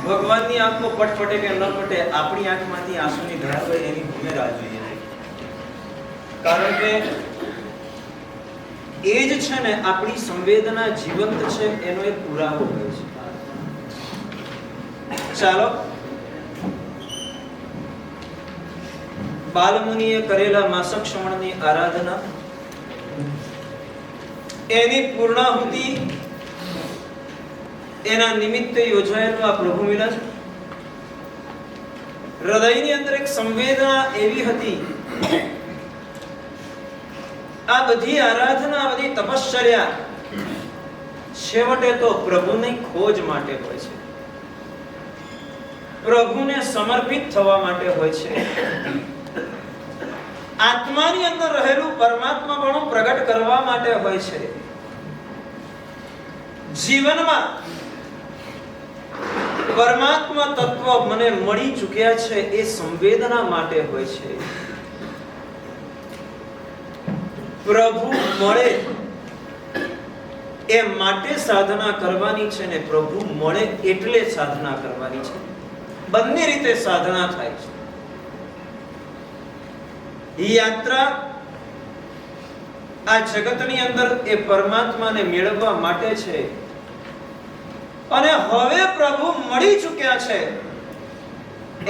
ભગવાનની આંખમાં પટપટે કે ન પટે, આપણી આંખમાંથી આંસુની ધાર વહે એની ભૂમે રાહ જોઈએ. કારણ કે એ જ છે ને આપણી સંવેદના જીવંત છે એનો એક પુરાવો હોય છે. ચાલો, બાલમુનિએ કરેલા માસક શ્રવણની આરાધના, એની પૂર્ણાહુતિ, એના નિમિત્તે યોજાયેલું આ પ્રભુ મિલન, હૃદયની અંદર એક સંવેદના એવી હતી. આ બધી આરાધના, આ બધી તપશ્ચર્યા છેવટે તો પ્રભુની ખોજ માટે હોય છે, પ્રભુને સમર્પિત થવા માટે હોય છે. આત્માની અંદર રહેલું પરમાત્માપણું પ્રગટ કરવા માટે હોય છે. જીવનમાં પરમાત્મા તત્વ મને મળી ચૂક્યા છે એ સંવેદના માટે હોય છે. પ્રભુ મળે એ માટે સાધના કરવાની છે ને પ્રભુ મળે એટલે સાધના કરવાની છે. બંને રીતે સાધના થાય છે. યાત્રા આ જગતની અંદર એ પરમાત્માને મેળવવા માટે છે, અને હવે પ્રભુ મળી ચૂક્યા છે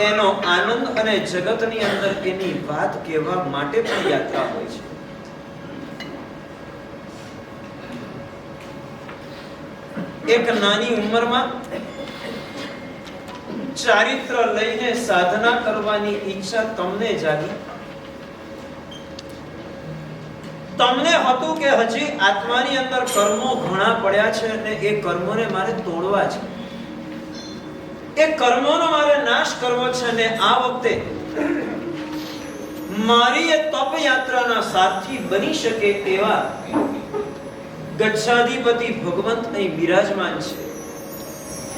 એનો આનંદ અને જગતની અંદર એની વાત કહેવા માટે પણ યાત્રા હોય છે. એક નાની ઉંમરમાં ચારિત્ર લઈને સાધના કરવાની ઈચ્છા તમને જાગી. તમને હતું કે હજી આત્માની અંદર કર્મો ઘણા પડ્યા છે અને એ કર્મોને મારે તોડવા છે, એ કર્મોનો મારે નાશ કરવો છે, અને આ વખતે મારી એ તપ યાત્રાના સારથી બની શકે તેવા ગચ્છાધિપતિ ભગવંત અહીં બિરાજમાન છે.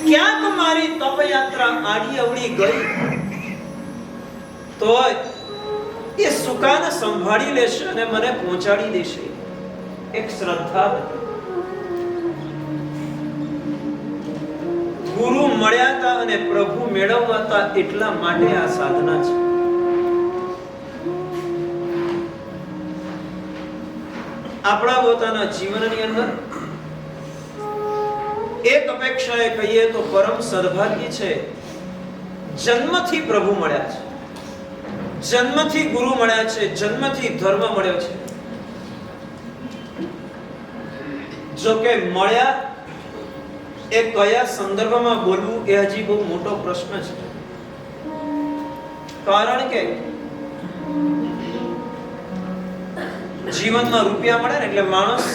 ક્યાંક મારી તપ યાત્રા આડી અવળી ગઈ તો એ સુકાને સંભાળી લેશે અને મને પહોંચાડી દેશે. એક શ્રદ્ધા હતી. ગુરુ મળ્યા હતા અને પ્રભુ મેળવવા હતા, એટલા માટે આ સાધના છે. આપણા પોતાના જીવનની અંદર એક અપેક્ષાએ કહીએ તો પરમ સદભાગ્ય છે, જન્મથી પ્રભુ મળ્યા છે, જન્મથી ગુરુ મળ્યા છે, જન્મથી ધર્મ મળ્યો છે. જો કે મળ્યા એ કયા સંદર્ભમાં બોલવું એ હજી બહુ મોટો પ્રશ્ન છે. કારણ કે જીવનમાં રૂપિયા મળે ને એટલે માણસ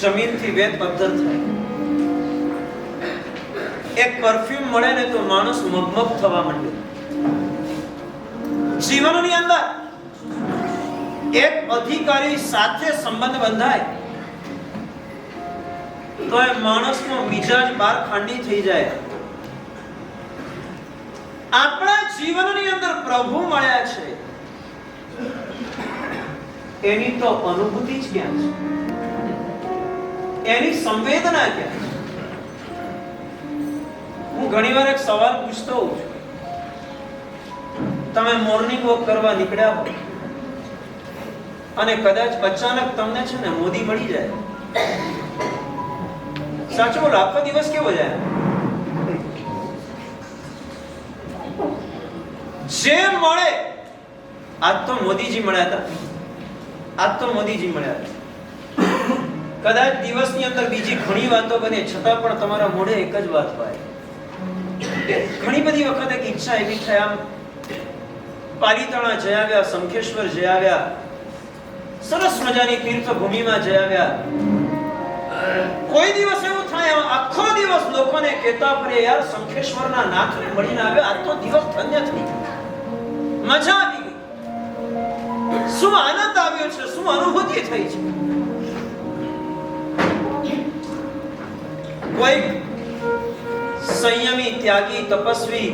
જમીનથી વેદ પદ્ધર થાય. એક પરફ્યુમ મળે ને તો માણસ મગમગ થવા માંડે. જીવનની અંદર એક અધિકારી સાથે સંબંધ બંધાય તો એ માણસનો મિજાજ બાર ખાંડી થઈ જાય. આપણા જીવનની અંદર પ્રભુ મળ્યા છે, એની તો અનુભૂતિ જ ક્યાં છે, એની સંવેદના ક્યાં છે? હું ઘણીવાર એક સવાલ પૂછતો હોઉં છું. તમે મોર્નિંગ વોક કરવા નીકળ્યા હો અને કદાચ અચાનક તમને છે ને મોદી મળી જાય, સાચું બોલો, આખો દિવસ કેવો જાય? જે મળે, આજ તો મોદીજી મળ્યા હતા, આજ તો મોદીજી મળ્યા હતા. કદાચ દિવસની અંદર બીજી ઘણી વાતો બને, છતાં પણ તમારા મોઢે એક જ વાત હોય. ઘણી બધી વખત એક ઈચ્છા એવી થાય, આમ પાલીતાણા જઈ આવ્યા, શંખેશ્વર જઈ આવ્યા, સરસ મજાની તીર્થભૂમિમાં જઈ આવ્યા. કોઈ દિવસ એવું થાય આખો દિવસ લોકોને કહેતા ફરે, યાર શંખેશ્વરના નાથને મળીને આવ્યા, આજ તો દિવસ ધન્ય થઈ ગયો, મજા આવી ગઈ, શું આનંદ આવ્યો છે, શું અનુભૂતિ થઈ છે. કોઈ સંયમી, ત્યાગી, તપસ્વી,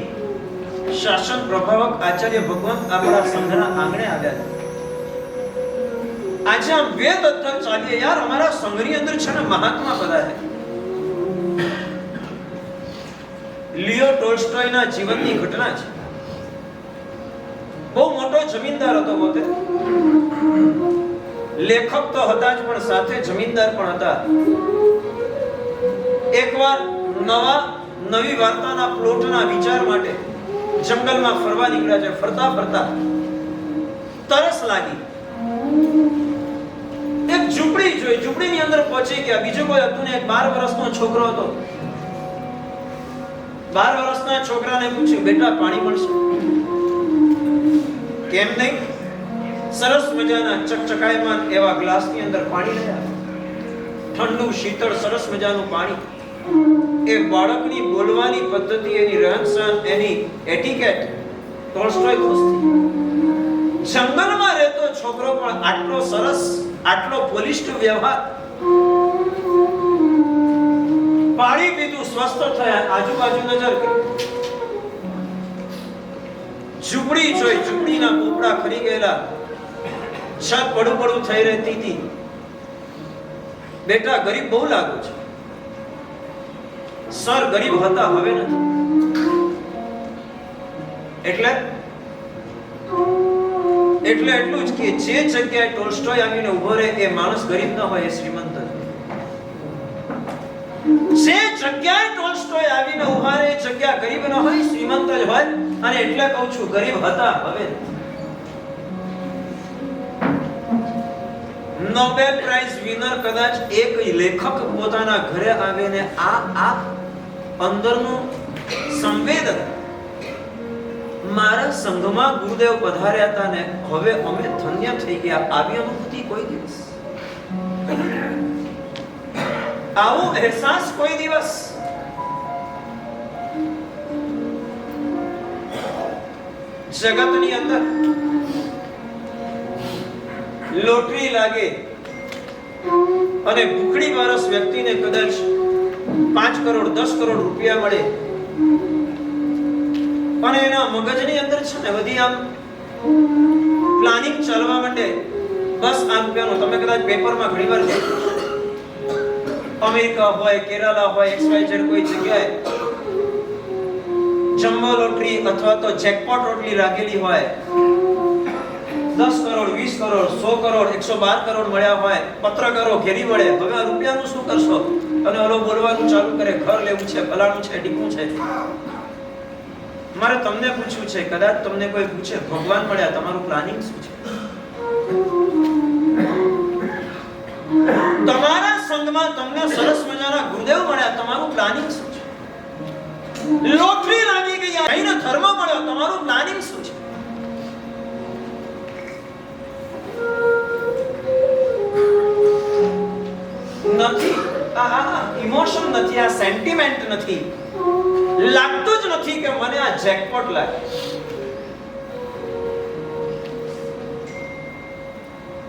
શાસન પ્રભાવક આચાર્ય ભગવાન આપણા સંઘના આંગણે આવ્યા. આજે આમ વેદ અધ્યયન ચાલીએ, યાર અમારા સંઘની અંદર છે ને મહાત્મા બધા છે. લિયો ટોલ્સ્ટોયના જીવનની ઘટના છે. બહુ મોટો જમીનદાર હતો પોતે. લેખક તો હતા જ પણ સાથે જમીનદાર પણ હતા. એકવાર નવી વાર્તાના પ્લોટના વિચાર માટે જંગલમાં ફરવા નીકળ્યા છે. ફરતા ફરતા તરસ લાગી. એક ઝૂંપડી જોઈ. ઝૂંપડીની અંદર પહોંચી ગયા. બીજો કોઈ હતું ને. એક 12 વર્ષનો છોકરો હતો. 12 વર્ષના છોકરાને પૂછ્યું, બેટા પાણી મળશે? કેમ નહીં? સરસ મજાના ચકચકાયમાન એવા ગ્લાસની અંદર પાણી રહ્યા. ઠંડુ શીતળ સરસ મજાનું પાણી. એ બાળકની બોલવાની પદ્ધતિ, એની રહેણસહન, એની એટિકેટ ટોલ્સ્ટોય ખુશ થઈ. જંગલમાં રહેતો છોકરો પણ આટલો સરસ, આટલો પોલિશ્ડ વ્યવહાર. પાણી પીધું, સ્વસ્થ થયા. આજુબાજુ નજર કરી. ઝૂંપડી જોઈ. ઝૂંપડીના પોપડા ખરી ગયેલા. છત પડું પડું થઈ રહેતી હતી. બેટા ગરીબ બહુ લાગો છે. સર ગરીબ હતા, હવે નથી. એટલે એટલું જ કે જે જગ્યાએ ટોલ્સ્ટોય આવીને ઉભો રહે એ માણસ ગરીબ ન હોય, એ શ્રીમંત છે. જે જગ્યાએ ટોલ્સ્ટોય આવીને ઉભા રહે એ જગ્યા ગરીબ ન હોય, શ્રીમંત જ હોય. અને એટલે કહું છું, ગરીબ હતા, હવે નોબેલ પ્રાઇઝ વિનર કદાચ એક લેખક પોતાના ઘરે આવીને આ અંદરનું સંવેદન, મારા સંઘમાં ગુરુદેવ પધાર્યા હતા ને હવે અમે ધન્ય થઈ ગયા, આવી અનુભૂતિ કોઈ દિવસ, આવો અહેસાસ કોઈ દિવસ જગતની અંદર લોટરી લાગે અને ભૂખડી વારસ વ્યક્તિને કદાચ 5 કરોડ 10 કરોડ રૂપિયા મળે અને એના મગજની અંદર છે ને બધી આમ પ્લાનિંગ ચાલવા માંડે. બસ આ રૂપિયાનો તમે કદાચ પેપરમાં ઘણીવાર અમેરિકા હોય, કેરાલા હોય, XYZ કોઈ જગ્યાએ જમ્બો લોટરી અથવા તો જેકપોટ લોટરી લાગેલી હોય, 10 કરોડ 20 કરોડ 100 કરોડ 112 કરોડ મળ્યા હોય, પત્રકારો ઘેરી વળે, હવે આ રૂપિયાનું શું કરશો? અને ઓલો બોલવાનું ચાલુ કરે, ઘર લેવું છે, ફલાણું છે, ઢીકું છે. મારે તમને પૂછ્યું છે, કદાચ તમને કોઈ પૂછે ભગવાન મળ્યા, તમારું પ્લાનિંગ શું છે? તમારા સંગમાં તમને સરસ મજાના ગુરુદેવ મળ્યા, તમારું પ્લાનિંગ શું છે? લોટરી લાગી ગઈ, અહીંનો ધર્મ મળ્યો, તમારું પ્લાનિંગ શું છે? નથી. આ ઇમોશન નથી, આ સેન્ટિમેન્ટ નથી. લાગતું જ નથી કે મને આ જેકપોટ લાગે.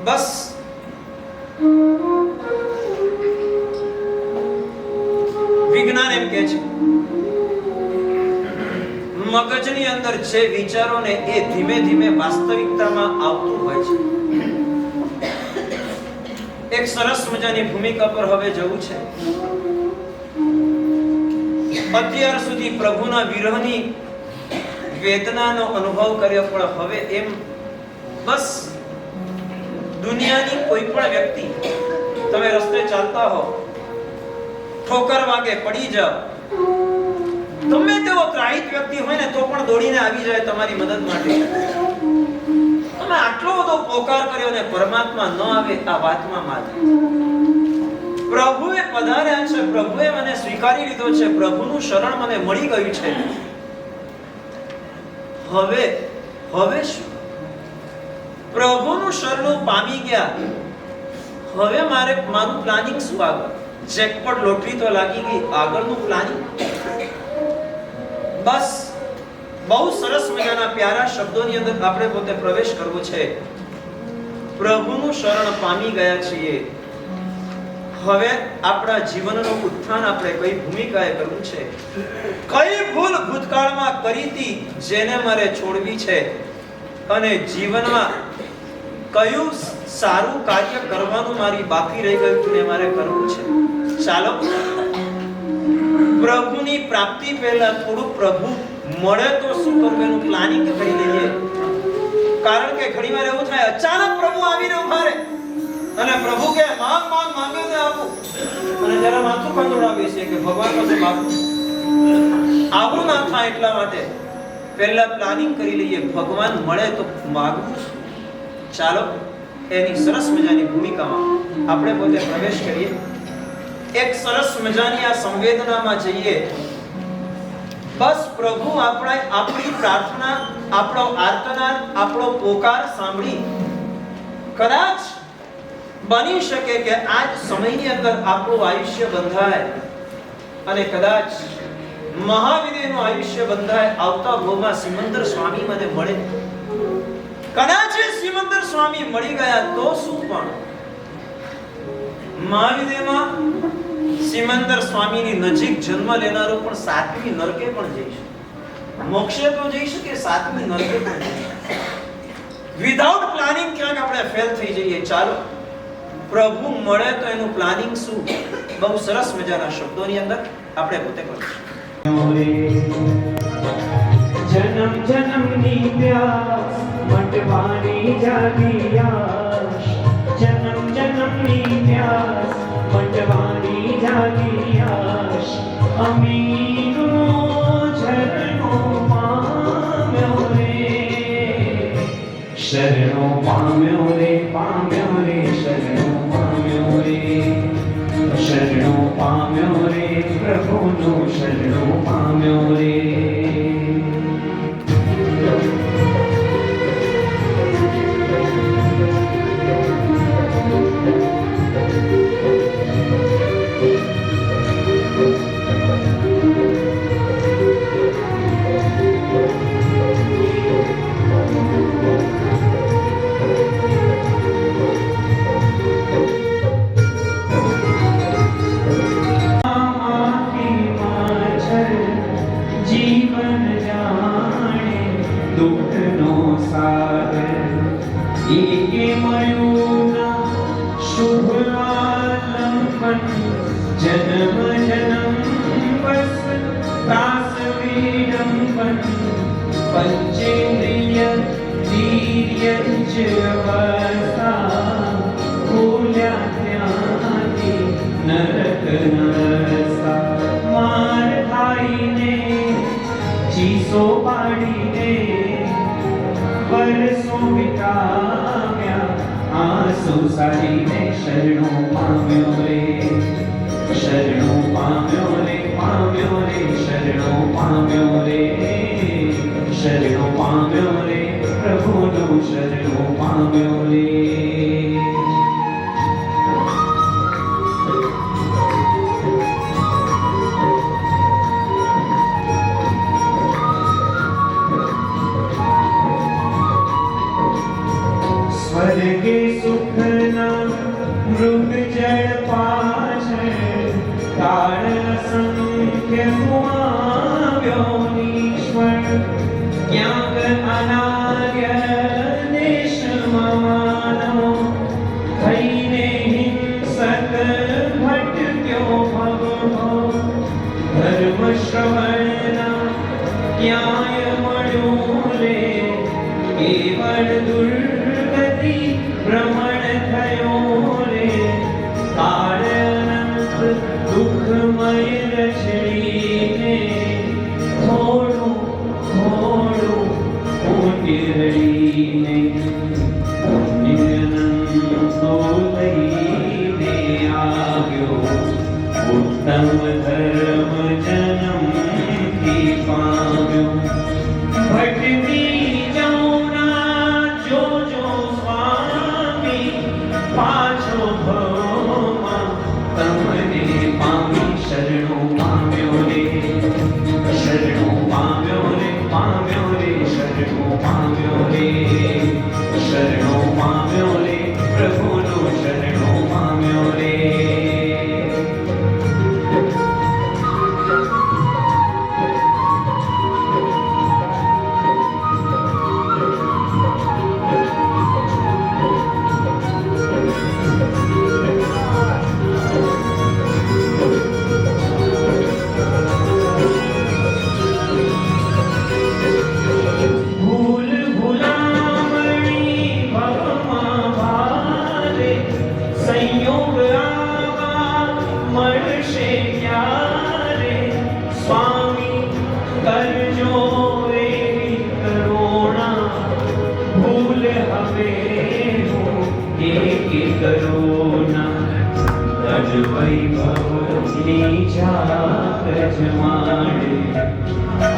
બસ વિજ્ઞાન એમ કહે છે, મગજની અંદર જે વિચારો ને એ ધીમે ધીમે વાસ્તવિકતામાં આવતું હોય છે. એક સરસ મજાની ભૂમિકા પર હવે જવું છે. અત્યાર સુધી પ્રભુના વિરહની વેદનાનો અનુભવ કર્યો, પણ હવે એમ બસ દુનિયાની કોઈ પણ વ્યક્તિ, તમે રસ્તે ચાલતા હો, ઠોકર વાગે, પડી જાવ, તમે તેવો ત્રાહિત વ્યક્તિ હોય ને તો પણ દોડીને આવી જાય તમારી મદદ માટે. તમે આટલો બધો પોકાર કર્યો ને પરમાત્મા ન આવે, આ વાતમાં માત્ર પ્રભુએ પધાર્યા છે, પ્રભુએ મને સ્વીકારી લીધો છે, પ્રભુનું શરણ મને મળી ગયું છે. હવે શું? પ્રભુનું શરણ પામી ગયા, હવે મારું પ્લાનિંગ શું? આગળ જેકપોટ લોટરી તો લાગી ગઈ, આગળનું પ્લાનિંગ બસ બહુ સરસ મજાના પ્યારા શબ્દોની અંદર આપણે પોતે પ્રવેશ કરવો છે. પ્રભુનું શરણ પામી ગયા છીએ, હવે આપણા જીવનનું ઉત્થાન આપણે કઈ ભૂમિકાએ કરવું છે, કઈ ભૂલ ભૂતકાળમાં કરી હતી જેને મારે છોડવી છે, અને જીવનમાં કયું સારું કાર્ય કરવાનું મારી બાકી રહી ગયું ને મારે કરવું છે. ચાલો પ્રભુની પ્રાપ્તિ પહેલા થોડું પ્રભુ મળે તો શું કરવું એનું પ્લાનિંગ કરી લઈએ. કારણ કે ઘણીવાર એવું થાય અચાનક પ્રભુ આવીને ઉભા રહે અને પ્રભુ કે માંગ માંગ માંગે તો આપું, અને જરા માથું કંદોડાવે છે કે ભગવાન પાસે માગું. આવું ના થાય એટલા માટે પહેલા પ્લાનિંગ કરી લઈએ, ભગવાન મળે તો માગવું. ચાલો એની સરસ મજાની ભૂમિકામાં આપણે પોતે પ્રવેશ કરીએ. એક સરસ મજાની આ સંવેદનામાં જઈએ. બસ પ્રભુ આપણી પ્રાર્થના, આપણો આર્તનાદ, આપણો પોકાર સાંભળી કદાચ બની શકે કે આજ સમયની અંદર આપણું આયુષ્ય બંધાય અને કદાચ મહાવીરનું આયુષ્ય બંધાય. આવતા ભોગમાં સિમંદર સ્વામી મને મળે. કદાચ સિમંદર સ્વામી મળી ગયા તો શું, પણ મહાવીરમાં સિમંદર સ્વામીની નજીક જન્મ લેનારો પણ સાતમી નરકે પણ જઈ શકે. મોક્ષે તો જઈ શકે, સાતમી નરકે પણ જઈ શકે. વિધાઉટ પ્લાનિંગ ક્યાંક આપણે ફેલ થઈ જઈએ. ચાલો પ્રભુ મળે તો એનું પ્લાનિંગ શું, બહુ સરસ મજાના શબ્દોની અંદર આપણે પોતે કરીશું. જન્મ જન્મની પ્યાસ મટવાની જાગી આશ, જન્મ જન્મની પ્યાસ મટવાની જાગી આશ, અમીનો શરણો પામ્યો રે, શરણો પામ્યો રે, પામ્યો રે, શરણો પામ્યો રે, શરણો પામ્યો રે, પ્રભુનો શરણો પામ્યો રે. જીવન જાણે દુઃખનો સાગર, એકે મળ્યું ના શુભ આલંબન, જન્મ જન્મ બસ દાસ વિડંબન, પંચેન્દ્રિય વીર્ય જ અવસ્થા, ભૂલ્યા ત્યાંથી નરક નરસા. માર ખાઈને ચીસો પાડીને વર્ષો વિતાવ્યા, આંસુ સારીને શરણો પામ્યો રે, શરણો પામ્યો રે, પામ્યો રે, શરણો પામ્યો રે, શરણો પામ્યો રે, પ્રભુનો શરણો પામ્યો રે. સ્વર્ગે સુખના મૃગ જળ પાછળ, કાળ અસંખ્ય ગુમાવ્યો ઈશ્વર, ક્યાંક અનાર્ય દેશમાં માનવ થઈને હિંસક ભટક્યો ભગવો, ધર્મ શ્રવણના ક્યાંય મળ્યું રે, કેવળ દુર્ગતિ ભ્રમણ થયો રે, કાળ અનંત દુઃખમય રચડીને થોડું થોડું પુણ્ય રડીને, પુણ્યનંદો લઈને આવ્યો, ઉત્તમ ધર્મ જન્મથી પામ્યો. સ્વામી કરજો એવી કરુણા, ભૂલ હવે હું એકી કરુણા. તજ વૈભવની ઝાક જમાડે,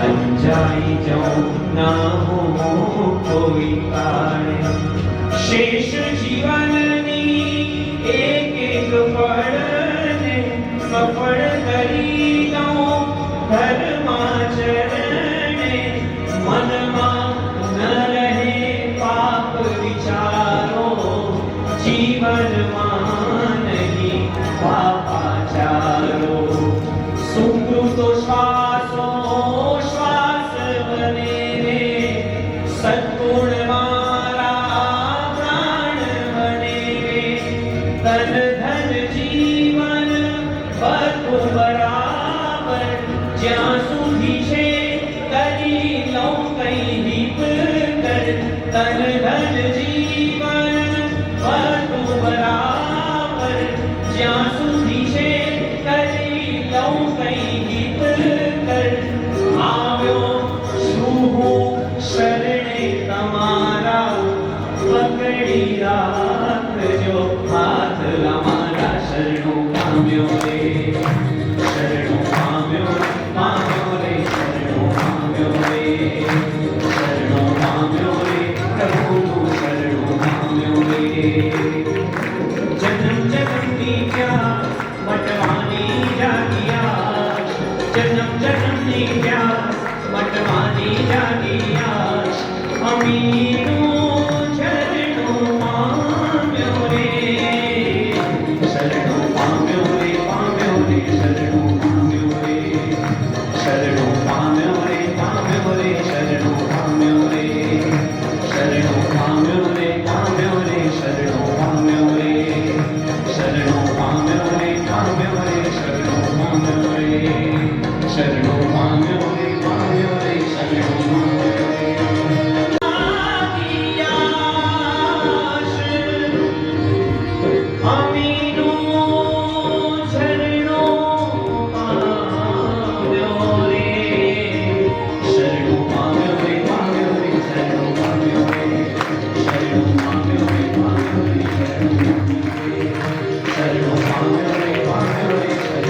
અંજાઈ જાઉં ના હું કોઈ કાળે. શેષ જીવનની એક એક પળને સફળ કરી દઉં ધર્માચરણે. મનમાં ન રહે પાપ વિચારો, જીવનમાં નહીં પાપાચારો. સુકૃતો શ્વાસો શ્વાસ બને રે, સદ્ગુણ મારા પ્રાણ બને રે. તન ધન જીવન બધું બરાબર, જ્યાં સુધી છે કરી લઉં કઈ દીપ કર. તન ધન જીવન બધું બરાબર, જ્યાં સુધી છે કરી લઉં કઈ દીપ કર. આવ્યો છું હું શરણે તમારા, પકડી રાખજો હાથ અમારા. શરણું પામ્યો રે, શરણું પામ્યો પામ્યો રે, શરણું પામ્યો રે, શરણું પામ્યો રે, પ્રભુનું શરણું પામ્યો રે. જન્મ જન્મની પ્યાર મટવાની જાગિયા, જન્મ જન્મની પ્યાર મટવાની જાગિયા. અમીનું શરણું પામ્યો રે, શરણું પામ્યો રે, પામ્યો રે, શરણું પામ્યો રે, શરણું પામ્યો રે, પામ્યો રે, શરણું પામ્યો રે, શરણું પામ્યો રે, પામ્યો રે, શરણું પામ્યો રે, શરણું પામ્યો રે, પામ્યો રે, શરણું પામ્યો રે, શરણું પામ્યો રે, પામ્યો રે, શરણું પામ્યો રે.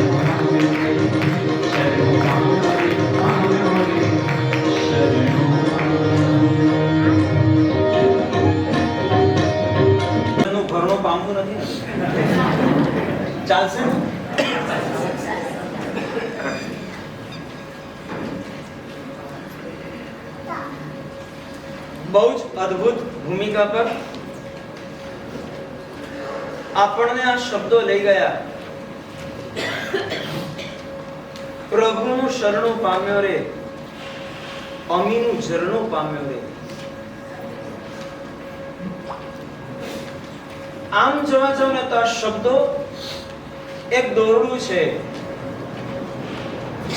એનું ઘરનું પામવું નથી ને? ચાલશે ને? બહુ જ અદ્ભુત ભૂમિકા પર આપણને આ શબ્દો લઈ ગયા. પ્રભુનું શરણું પામ્યો રે, અમીનું ઝરણું પામ્યો રે. આમ જોવા જાવ ને તો આ શબ્દો એક દોરડું છે.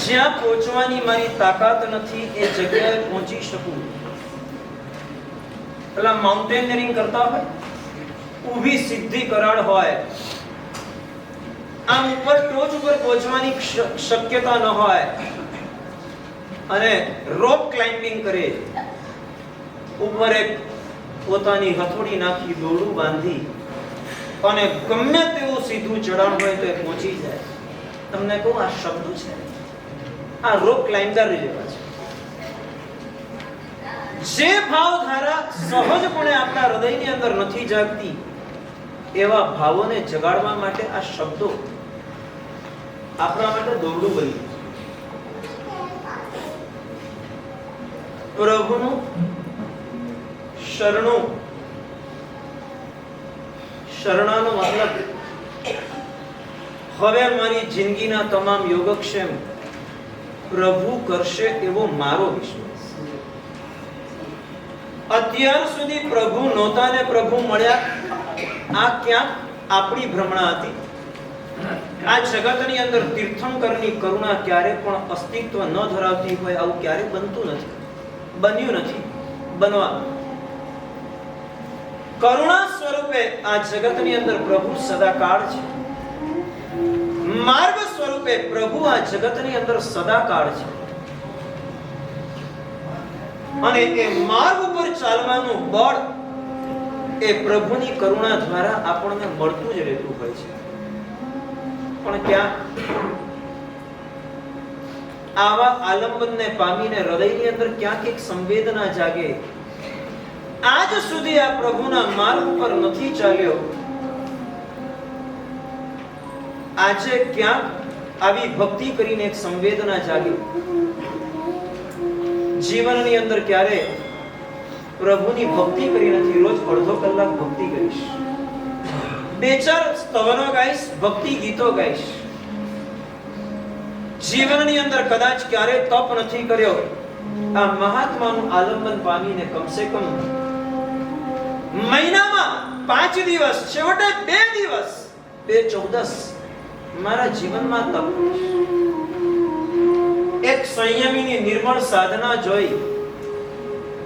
જ્યાં પહોંચવાની મારી તાકાત નથી એ જગ્યાએ પહોંચી શકું. પેલા માઉન્ટેનિયરિંગ કરતા હોય, ઊભી સીધી કરાડ હોય, આમ ઉપર ટોચ ઉપર પહોંચવાની શક્યતા ન હોય અને રોપ ક્લાઇમ્બિંગ કરે, ઉપર એક પોતાની હથોડી નાખી દોરડું બાંધી અને ગમે તેવું સીધું ચઢાણ હોય તો એ પહોંચી જાય. તમને કહું, આ શબ્દો છે, આ રોપ ક્લાઇમ્બર જેવા છે. જે ભાવધારા સહજપણે આપણા હૃદયની અંદર નથી જાગતી એવા ભાવોને જગાડવા માટે આ શબ્દો આપણા માટે દોરડું બની. પ્રભુનું શરણું, શરણાનો મતલબ હવે મારી જિંદગીના તમામ યોગક્ષેમ પ્રભુ કરશે એવો મારો વિશ્વાસ. અત્યાર સુધી પ્રભુ નહોતા ને પ્રભુ મળ્યા, આ ક્યાંક આપણી ભ્રમણા હતી. આ જગતની અંદર તીર્થંકરની કરુણા ક્યારે પણ અસ્તિત્વ ન ધરાવતી હોય આવું ક્યારે બનતું નથી, બન્યું નથી, બનવા. કરુણા સ્વરૂપે આ જગતની અંદર પ્રભુ સદાકાળ છે. માર્ગ સ્વરૂપે પ્રભુ આ જગતની અંદર સદાકાળ છે અને એ માર્ગ ઉપર ચાલવાનું બળ એ પ્રભુની કરુણા દ્વારા આપણને મળતું જ રહેતું હોય છે. પણ ક્યાં આવા આલંબનને પામીને હૃદયની અંદર ક્યાંક એક સંવેદના જાગે, આજ સુધી આ પ્રભુના માર્ગ ઉપર નથી ચાલ્યો, આજે ક્યાંક આવી ભક્તિ કરીને એક સંવેદના જાગી. જીવનની અંદર ક્યારે પ્રભુની ભક્તિ કરી નથી, રોજ અડધો કલાક ભક્તિ કરીશ, 2-4 સ્તવનો ગાઈશ, ભક્તિ ગીતો ગાઈશ. જીવનની અંદર કદાચ ક્યારે તપ નથી કર્યો, આ મહાત્માનું આલંબન પામીને કમસે કમ મહિનામાં 5 દિવસ, છેવટે 2 દિવસ, 2-14 મારા જીવનમાં તપ, એક સંયમીની નિર્મળ સાધના જોઈ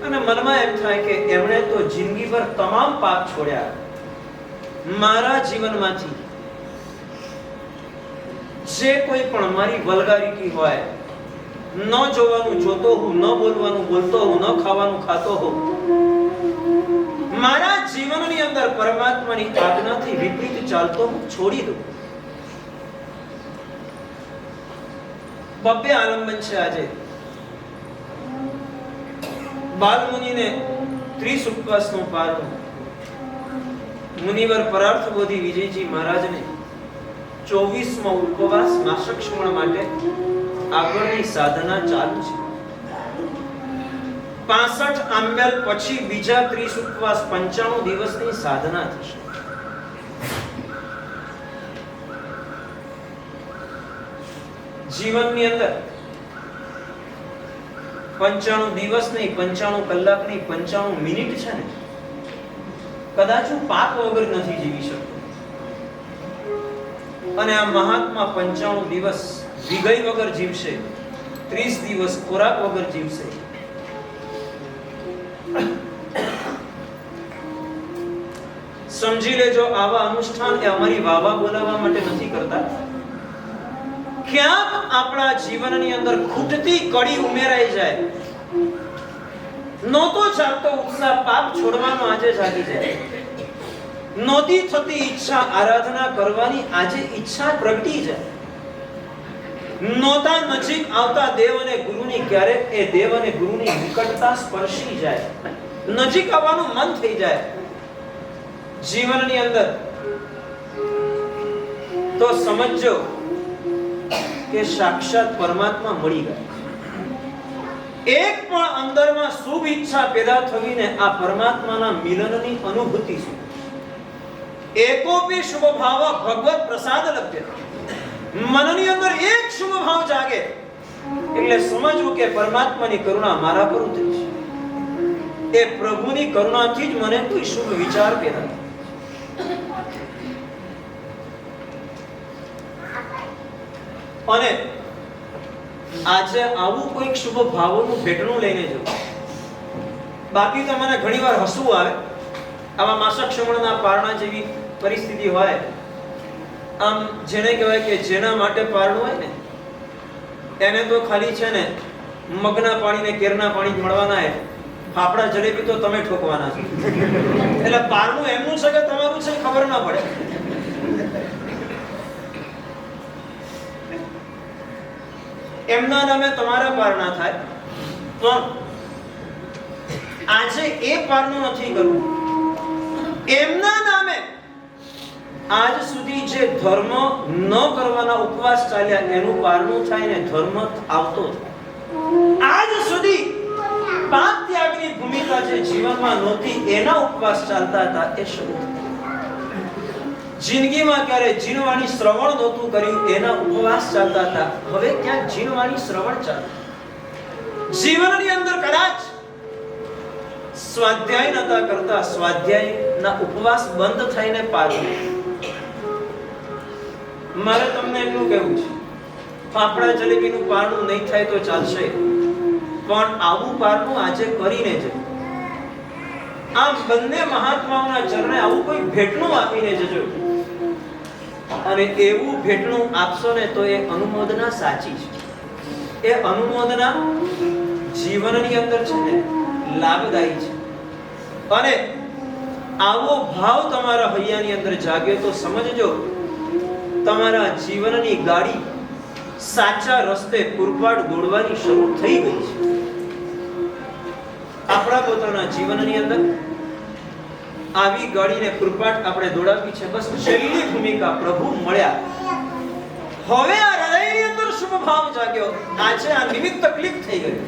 અને મનમાં એમ થાય કે એમણે તો જિંદગીભર તમામ પાપ છોડ્યા. મારા જીવનમાંથી જે કોઈ પણ મારી વલ્ગારિટી હોય, ન જોવાનું જોતો હું, ન બોલવાનું બોલતો હું, ન ખાવાનું ખાતો હું, મારા જીવનની અંદર પરમાત્માની આજ્ઞાથી વિપરીત ચાલતો હું છોડી દઉં. બબ્બે આલંબન છે આજે. બાલમુનિને 30 ઉપવાસનું પારણ, મુનિવર પરાર્થ બોધી વિજયજી મહારાજને 24મો ઉપવાસ માસક શ્રવણ માટે આગળની સાધના ચાલુ છે. 65 આંબેલ પછી બીજા 30 ઉપવાસ 95 દિવસની સાધના થશે. જીવનની અંદર 95 દિવસ નહીં, 95 કલાક નહીં, 95 મિનિટ છે ને, કદાચ હું પાપ વગર નથી જીવી શકતો. અને આ મહાત્મા 95 દિવસ વિગય વગર જીવશે, 30 દિવસ ખોરાક વગર જીવશે. સમજી લેજો, આવા અનુષ્ઠાન એ અમારી વાવા બોલાવવા માટે નથી કરતા. ક્યાંક આપણા જીવનની અંદર ખૂટતી કડી ઉમેરાઈ જાય, નહોતો ચાલતો ઉત્સાહ પાપ છોડવાનો આજે જાગી જાય, નહોતી થતી ઈચ્છા આરાધના કરવાની આજે ઈચ્છા પ્રગટી જાય, નહોતા નજીક આવતા દેવ અને ગુરુની ક્યારેક એ દેવ અને ગુરુની નિકટતા સ્પર્શી જાય, નજીક આવવાનું મન થઈ જાય. જીવનની અંદર તો સમજો કે સાક્ષાત પરમાત્મા મળી ગયા. એક પણ અંદરમાં શુભ ઈચ્છા પેદા થવીને આ પરમાત્માના મિલનની અનુભૂતિ છે. એકોપી શુભ ભાવ ભગવત પ્રસાદ લભ્ય. મનની અંદર એક શુભ ભાવ જાગે એટલે સમજવું કે પરમાત્માની કરુણા મારા પર ઉતરી છે. એ પ્રભુની કરુણાથી જ મને કોઈ શુભ વિચાર પેદા થાય. અને આજે આવું કોઈક શુભ ભાવોનું ભેટણું લઈને જવું. બાકી તો મને ઘણીવાર હસવું આવે, આવા માસક શ્રવણના પારણા જેવી પરિસ્થિતિ હોય, આમ જેને કહેવાય કે જેના માટે પારણું હોય ને એને તો ખાલી છે ને મગના પાણી ને કેરના પાણી જ મળવાના હે, ફાફડા જલેબી તો તમે ઠોકવાના છો. એટલે પારણું એમનું છે કે તમારું છે ખબર ના પડે. એમના નામે તમારા પારણા થાય, પણ આજે એ પારણું નથી કરવું. એમના નામે આજ સુધી જે ધર્મ ન કરવાના ઉપવાસ ચાલ્યા એનું પારણું થાય ને ધર્મ આવતો થાય. આજ સુધી પાપ ત્યાગની ભૂમિકા જે જીવનમાં નહોતી એના ઉપવાસ ચાલતા હતા એ શરૂ થયા. જિંદગીમાં ક્યારે જીનવાણી શ્રવણ નહોતું કર્યું એના ઉપવાસ ચાલતા હતા, હવે ક્યાં જીનવાણી શ્રવણ ચાલે. જીવનની અંદર કદાચ સ્વાધ્યાય નતા કરતા, સ્વાધ્યાયના ઉપવાસ બંધ થઈને પાછું. મારે તમને એટલું કહેવું છે, ફાફડા જલેબીનું પારણું નહીં થાય તો ચાલશે, પણ આવું પારણું આજે કરીને જજો. આમ બંને મહાત્માઓના ચરણે આવું કોઈ ભેટનું આપીને જજો. અને એવું ભેટણું આપશો ને તો એ અનુમોદના સાચી છે. એ અનુમોદના જીવનની અંદર છે ને લાભદાયી છે. અને આવો ભાવ તમારા હૈયાની અંદર જાગ્યો તો સમજજો તમારા જીવનની ગાડી સાચા રસ્તે પૂરપાટ દોડવાની શરૂ થઈ ગઈ છે. આપણા પોતાના જીવનની અંદર આવી ગાડીને પૂરપાટ આપણે દોડાવી છે. બસ છેલ્લી ભૂમિકા પ્રભુ મળ્યા. હવે આ હૃદયની અંદર શુભ ભાવ જાગ્યો. આજે આ નિમિત્ત તકલીફ થઈ ગઈ.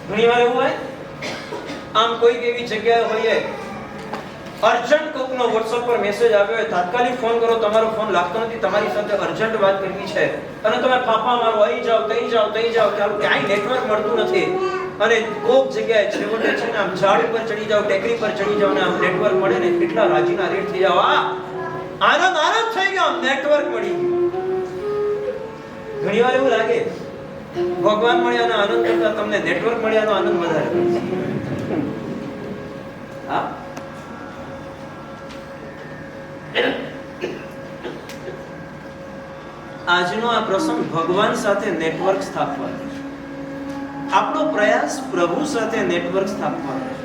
ઘણીવાર એવું હોય આમ કોઈ એવી જગ્યાએ હોઈએ અર્જન્ટ કોકનો WhatsApp પર મેસેજ આવ્યો હોય, તાત્કાલિક ફોન કરો, તમારો ફોન લાગતો નથી, તમારી સાથે અર્જન્ટ વાત કરવી છે અને તમે ફાફા મારો અહીં જાઓ તઈ જાઓ ક્યાંય નેટવર્ક મળતું નથી અને કોક જગ્યાએ છેવટે છે ને આમ ઝાડ ઉપર ચડી જાઓ, ટેકરી પર ચડી જાઓ ને આમ નેટવર્ક મળે ને કેટલા રાજીના રેટ થઈ જાઓ. આનંદ થઈ ગયો, નેટવર્ક મળી ગયું. ઘણીવાર એવું લાગે ભગવાન મળ્યાનો આનંદ કરતા તમને નેટવર્ક મળ્યાનો આનંદ વધારે છે. હા, આજનો આ પ્રસંગ ભગવાન સાથે નેટવર્ક સ્થાપવાનો છે. આપણો પ્રયાસ પ્રભુ સાથે નેટવર્ક સ્થાપવાનો છે.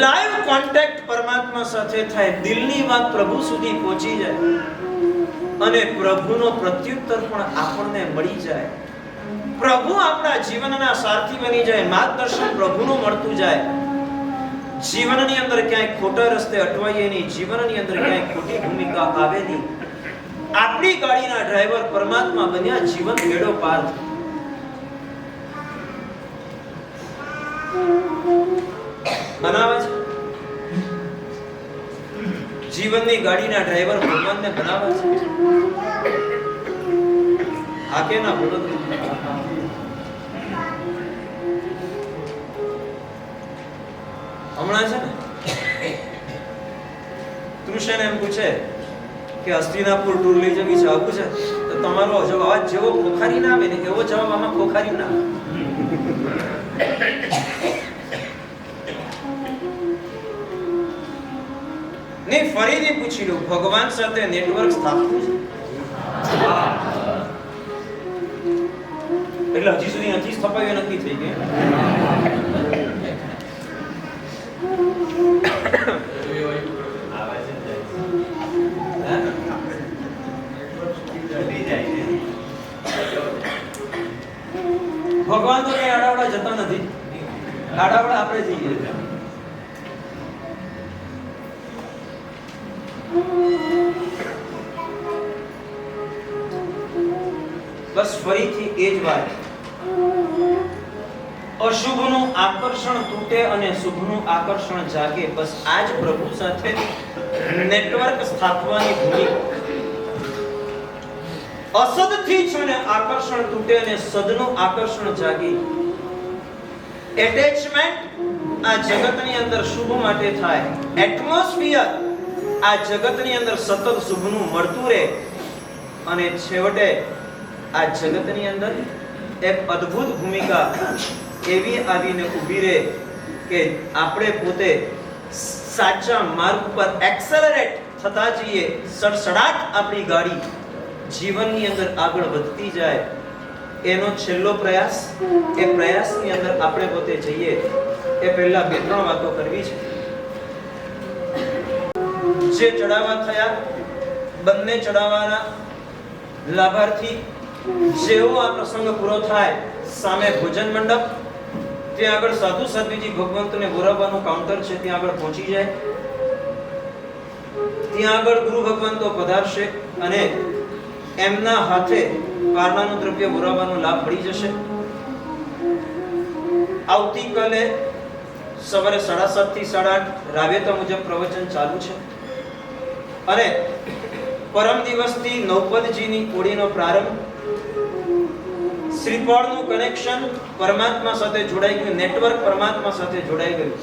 લાઈવ કોન્ટેક્ટ પરમાત્મા સાથે થાય, દિલની વાત પ્રભુ સુધી પહોંચી જાય અને પ્રભુનો પ્રત્યુત્તર પણ આપણને મળી જાય. પ્રભુ આપણા જીવનના સારથી બની જાય, માર્ગદર્શન પ્રભુનું મળતું જાય. જીવનની અંદર ક્યાંય ખોટા રસ્તે અટવાઈએ નહીં, જીવનની અંદર ક્યાંય ખોટી ભૂમિકા આવે નહીં. આપણી ગાડીના ડ્રાઈવર પરમાત્મા બન્યા, જીવન બેડો પાર. બનાવે છે જીવનની ગાડીના ડ્રાઈવર ભગવાનને બનાવે છે. આ કે ના બોલો? હમણાં છે ને કૃષ્ણ એમ પૂછે કે હસ્તિનાપુર ટૂર લઈ જવી છે, આવું છે તો તમારો જવાબ જેવો ખોખારી ના આવે ને એવો જવાબ આમાં ખોખારી ના આવે. નહીં, ફરીથી પૂછી લો, ભગવાન સાથે નેટવર્ક સ્થાપવું છે? એટલે હજી સુધી નથી સ્થપાવ્યું, નક્કી થઈ ગયું. ભગવાન તો કઈ આડાવડા જતા નથી, આડાવડા આપણે જઈએ. બસ ફરીથી એ જ વાત, અશુભનું આકર્ષણ તૂટે અને શુભનું આકર્ષણ જાગે. બસ આજ પ્રભુ સાથે નેટવર્ક સ્થાપવાની ભૂમિકા. અસદથી છે ને આકર્ષણ તૂટે અને સદનું આકર્ષણ જાગે. એટેચમેન્ટ આ જગતની અંદર શુભ માટે થાય. એટમોસ્ફિયર આ જગતની અંદર સતત શુભનું મળતું રહે અને છેવટે આ જગતની અંદર એક અદ્ભુત ભૂમિકા એવી આવીને ઊભી રહે કે આપણે પોતે સાચા માર્ગ પર એક્સેલરેટ થતા જઈએ. સડસડાટ આપણી ગાડી જીવનની અંદર આગળ વધતી જાય. એનો છેલ્લો પ્રયાસ, એ પ્રયાસની અંદર આપણે પોતે જઈએ. એ પહેલા બે ત્રણ વાતો કરવી છે. જે ચડાવવા થયા બંને ચડાવવાના લાભાર્થી જેવો આ પ્રસંગ પૂરો થાય, સામે ભોજન મંડપ, ત્યાં આગળ સાધુ સાધ્વીજી ભગવંતને બોલાવવાનું કાઉન્ટર છે, ત્યાં આગળ પહોંચી જાય. ત્યાં આગળ ગુરુ ભગવંતો પધારશે અને એમના હાથે પારણાનું દ્રવ્ય બોલાવવાનો લાભ મળી જશે. આવતીકાલે સવારે 7:30 થી 8:30 રાબેતા મુજબ પ્રવચન ચાલુ છે અને પરમ દિવસથી નૌપદજીની કોડીનો પ્રારંભ. શ્રીફળનું કનેક્શન પરમાત્મા સાથે જોડાઈ ગયું, નેટવર્ક પરમાત્મા સાથે જોડાઈ ગયું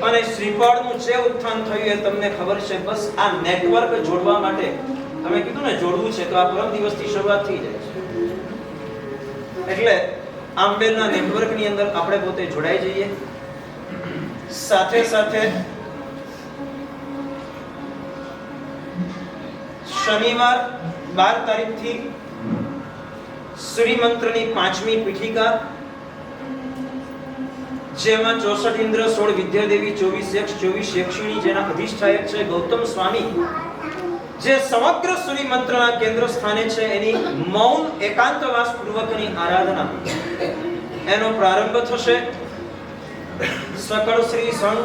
અને શ્રીફળનું જે ઉત્થાન થયું એ તમને ખબર છે. બસ આ નેટવર્ક જોડવા માટે તમે કીધું ને જોડવું છે, તો આ પરમ દિવસથી શરૂઆત થઈ જાય છે. એટલે આંબેલના નેટવર્કની અંદર આપણે પોતે જોડાઈ જઈએ. સાથે સાથે શનિવાર 12 તારીખથી શ્રી મંત્રની 5મી પીઠિકા, જેમાં 64 ઇન્દ્ર, 16 વિદ્યાદેવી, 24 યક્ષ, 24 યક્ષિણી, જેના અધિષ્ઠાયક છે ગૌતમ સ્વામી, જે સમગ્ર સૂર્ય મંત્રના કેન્દ્ર સ્થાને છે, એની મૌન એકાંતવાસ પૂર્વકની આરાધના એનો પ્રારંભ થશે. સકળ શ્રી સંઘ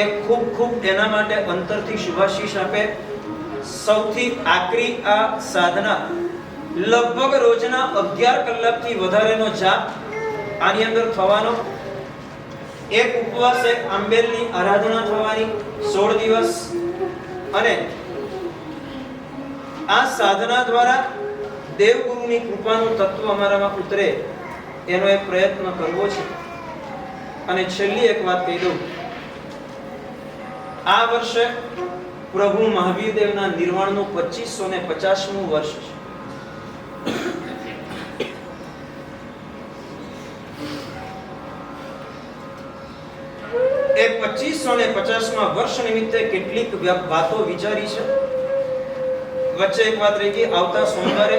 એ ખૂબ ખૂબ એના માટે અંતરથી શુભાશીષ આપે. સૌથી આકરી આ સાધના લગભગ રોજના 11 કલાકથી વધારેનો જાપ આની અંદર થવાનો. એક ઉપવાસ, એક આંબેલની આરાધના થવાની 16 દિવસ. અને આ સાધના દ્વારા દેવગુરુની કૃપાનું તત્વ અમારામાં ઉતરે એનો એક પ્રયત્ન કરવો છે. અને છેલ્લી એક વાત કહી દઉં, આ વર્ષે પ્રભુ મહાવીર દેવના નિર્વાણનું 2550મું વર્ષ છે. એ 2550મા વર્ષ નિમિત્તે કેટલીક વાતો વિચારી છે. વચ્ચે એક વાત રહી ગઈ. આવતા સોમવારે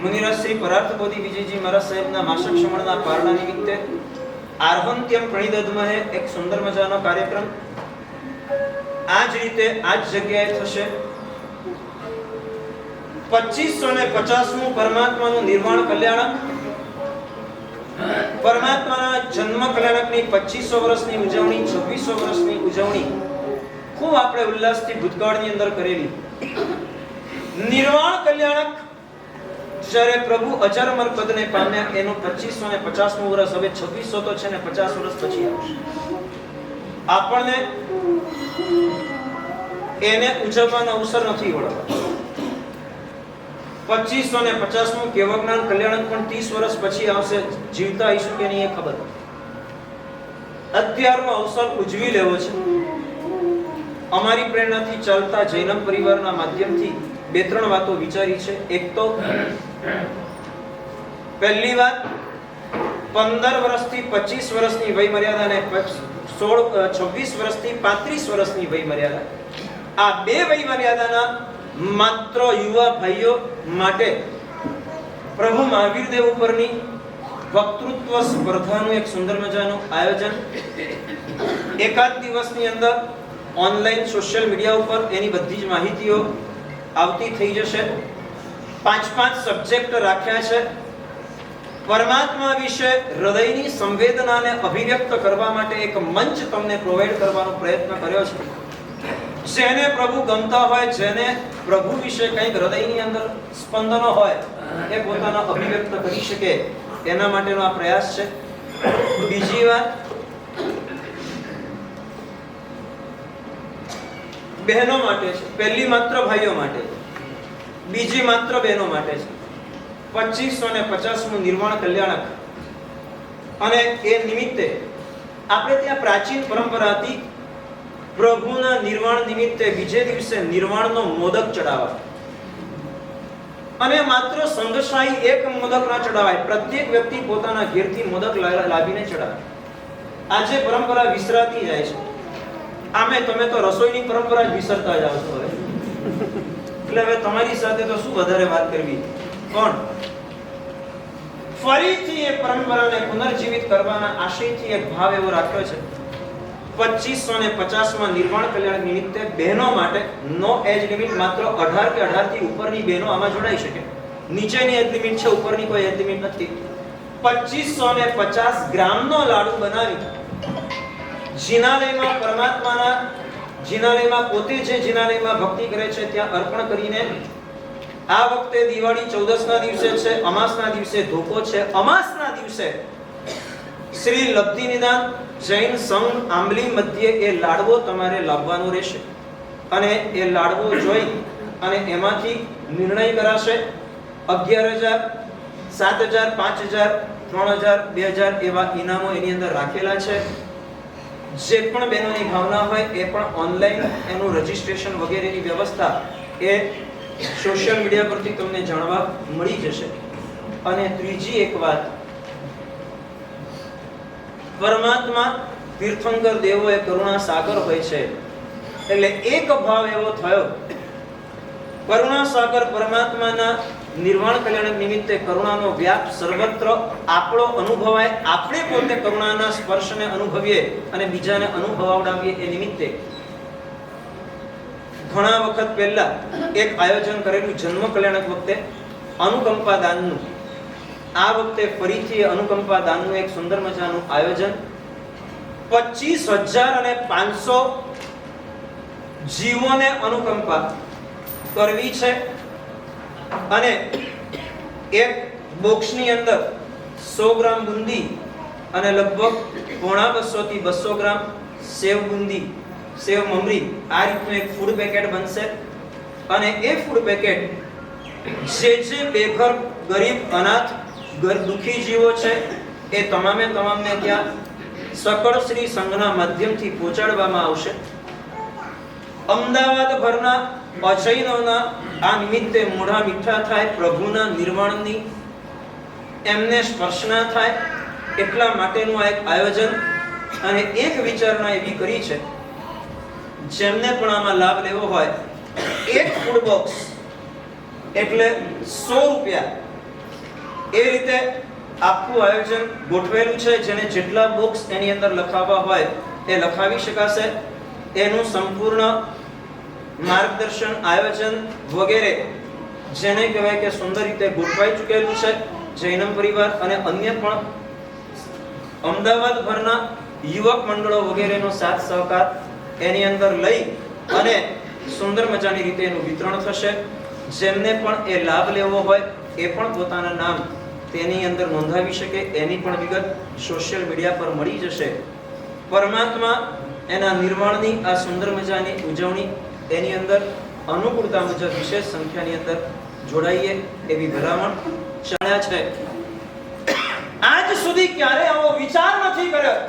મુનિરાજ શ્રી પરાર્થ બોધિ વિજયજી મહારાજ સાહેબના માસક શ્રમણના પારણા નિમિત્તે આર્હંત્યમ પ્રણિદધમહે એક સુંદર મજાનો કાર્યક્રમ આ જ રીતે આ જ જગ્યાએ થશે. 2550મું પરમાત્માનું નિર્વાણ કલ્યાણક, પરમાત્માના જન્મ કલ્યાણકની 2500 વર્ષની ઉજવણી, 2600 વર્ષની ઉજવણી ખૂબ આપણે ઉલ્લાસથી ભૂતકાળની અંદર કરેલી. નિર્વાણ કલ્યાણક જ્યારે પ્રભુ અજરમર પદને પામ્યા એનું 2550મું વર્ષ, હવે 2600 તો છે ને 50 વર્ષ પછી આવશે. આપણને એને ઉજવવાનો અવસર નથી મળવાનો. 2550મું કેવજ્ઞાન કલ્યાણક પણ 30 વર્ષ પછી આવશે. જીવતા આવીશું કે નહીં એ ખબર નથી. અત્યારનો અવસર ઉજવી લેવો છે. અમારી પ્રેરણાથી ચાલતા જૈનમ પરિવારના માધ્યમથી 2-3 વાતો વિચારી છે. એક તો પહેલી વાત, 15 વર્ષથી 25 વર્ષની વય મર્યાદા અને 26 વર્ષથી 35 વર્ષની વય મર્યાદા, આ બે વય મર્યાદાના માત્ર યુવા ભાઈઓ માટે પ્રભુ મહાવીર દેવ ઉપરની વક્તૃત્વ સ્પર્ધાનું એક સુંદર મજાનું આયોજન. એકાદ દિવસની અંદર ઓનલાઈન સોશિયલ મીડિયા ઉપર એની બધી જ માહિતીઓ આવતી થઈ જશે. 5 સબ્જેક્ટ રાખ્યા છે. પરમાત્મા વિશે હૃદયની સંવેદનાને અભિવ્યક્ત કરવા માટે એક મંચ તમને પ્રોવાઈડ કરવાનો પ્રયત્ન કર્યો છે. જેને પ્રભુ ગમતા હોય, જેને પ્રભુ વિશે કંઈક હૃદયની અંદર સ્પંદનો હોય, એ પોતાના અભિવ્યક્ત કરી શકે એના માટેનો આ પ્રયાસ છે. બીજી વાત, બહેનો માટે છે. પહેલી માત્ર ભાઈઓ માટે, બીજી માત્ર બહેનો માટે છે. 2550મું નિર્વાણ કલ્યાણક. અને એ નિમિત્તે આપણે ત્યાં પ્રાચીન પરંપરા હતી, પ્રભુના નિર્વાણ નિમિત્તે બીજે દિવસે નિર્વાણનો મોદક ચડાવવા. અને માત્ર સંઘશાહી એક મોદક ના ચડાવાય, પ્રત્યેક વ્યક્તિ પોતાના ઘેરથી મોદક લાવીને ચડાવે. આજે પરંપરા વિસરાતી જાય છે. આમે તમે તો રસોઈની પરંપરા જ વિસરતા જાવ છો હવે. એટલે હવે તમારી સાથે તો શું વધારે વાત કરવી, પણ ફરીથી એ પરંપરાને પુનર્જીવિત કરવાના આશયથી એક ભાવ એવો રાખ્યો છે. 2550માં નિર્વાણ કલ્યાણ નિમિત્તે બહેનો માટે નો એજ લિમિટ, માત્ર 18 કે 18 થી ઉપરની બહેનો આમાં જોડાઈ શકે. નીચેની એજ લિમિટ છે, ઉપરની કોઈ એજ લિમિટ નથી. 2550 ગ્રામનો લાડુ બનાવી જિનાલયમાં પરમાત્માના જિનાલયમાં પોતે જે જિનાલયમાં ભક્તિ કરે છે ત્યાં અર્પણ કરીને, આ વખતે દિવાળી 14ના દિવસે છે, અમાસના દિવસે ધોકો છે. અમાસના દિવસે શ્રી લબ્ધિ નિદાન જૈન સંઘ આંબલી મધ્યે એ લાડવો તમારે લાવવાનો રહેશે. અને એ લાડવો જોઈ અને એમાંથી નિર્ણય કરાશે. 11,000, 7,000, 5,000, 3,000, 2,000 એવા ઇનામો એની અંદર રાખેલા છે. જે પણ બહેનોની ભાવના હોય એ પણ ઓનલાઈન એનું રજીસ્ટ્રેશન વગેરેની વ્યવસ્થા એ સોશિયલ મીડિયા પરથી તમને જાણવા મળી જશે. અને ત્રીજી એક વાત, પરમાત્મા તીર્થંકર દેવો એ કરુણા સાગર હોય છે. એટલે એક ભાવ એવો થયો કરુણા સાગર પરમાત્માના નિર્વાણ કલ્યાણ નિમિત્તે કરુણાનો વ્યાપ સર્વત્ર આપણો અનુભવાય, આપણે પોતે કરુણાના સ્પર્શને અનુભવીએ અને બીજાને અનુભવાવડાવીએ એ નિમિત્તે ઘણા વખત પહેલા એક આયોજન કરેલું જન્મ કલ્યાણક વખતે અનુકંપા દાનનું. આ વખતે ફરીથી અનુકંપા દાનનું એક સુંદર મજાનું આયોજન 25,500 જીવોને અનુકંપા કરવી છે અને એક બોક્સની અંદર 100 ગ્રામ બુંદી અને લગભગ 150 થી 200 ગ્રામ સેવ બુંદી, સેવ મમરી, આ રીતનું એક ફૂડ પેકેટ બનશે. અને એ ફૂડ પેકેટ જે બેઘર, ગરીબ, અનાથ, દુખી જીવો છે એ તમામને ત્યાં સકળ શ્રી સંઘના માધ્યમથી પહોંચાડવામાં આવશે. અમદાવાદ ભરના અજૈનોના આ નિમિત્તે મોઢા મીઠા થાય, પ્રભુના નિર્વાણની એમને સ્પર્શના થાય એટલા માટેનું આ એક આયોજન અને એક વિચારણા એવી કરી છે, જેમને પણ આમાં લાભ લેવો હોય એક ફૂડ બોક્સ એટલે 100 રૂપિયા, એ રીતે આખું આયોજન ગોઠવેલું છે. જેને જેટલા બોક્સ એની અંદર લખાવવા હોય એ લખાવી શકાશે. એનું સંપૂર્ણ માર્ગદર્શન, આયોજન વગેરે જેને કહેવાય કે સુંદર રીતે ગોઠવાઈ ચૂકેલું છે. જૈનમ પરિવાર અને અન્ય પણ અમદાવાદ ભરના યુવક મંડળો વગેરેનો સાથ સહકાર એની અંદર લઈ અને સુંદર મજાની રીતે એનું વિતરણ થશે. જેમને પણ એ લાભ લેવો હોય એ પણ પોતાના નામ તેની અંદર નોંધાવી શકે. એની પણ વિગત સોશિયલ મીડિયા પર મળી જશે. પરમાત્મા એના નિર્વાણની આ સુંદર મજાની ઉજવણી એની અંદર અનુકૂળતા મુજબ વિશેષ સંખ્યાની અંદર જોડાઈએ એવી ભલામણ જાણ્યા છે. આજ સુધી ક્યારે આવો વિચાર નથી કર્યો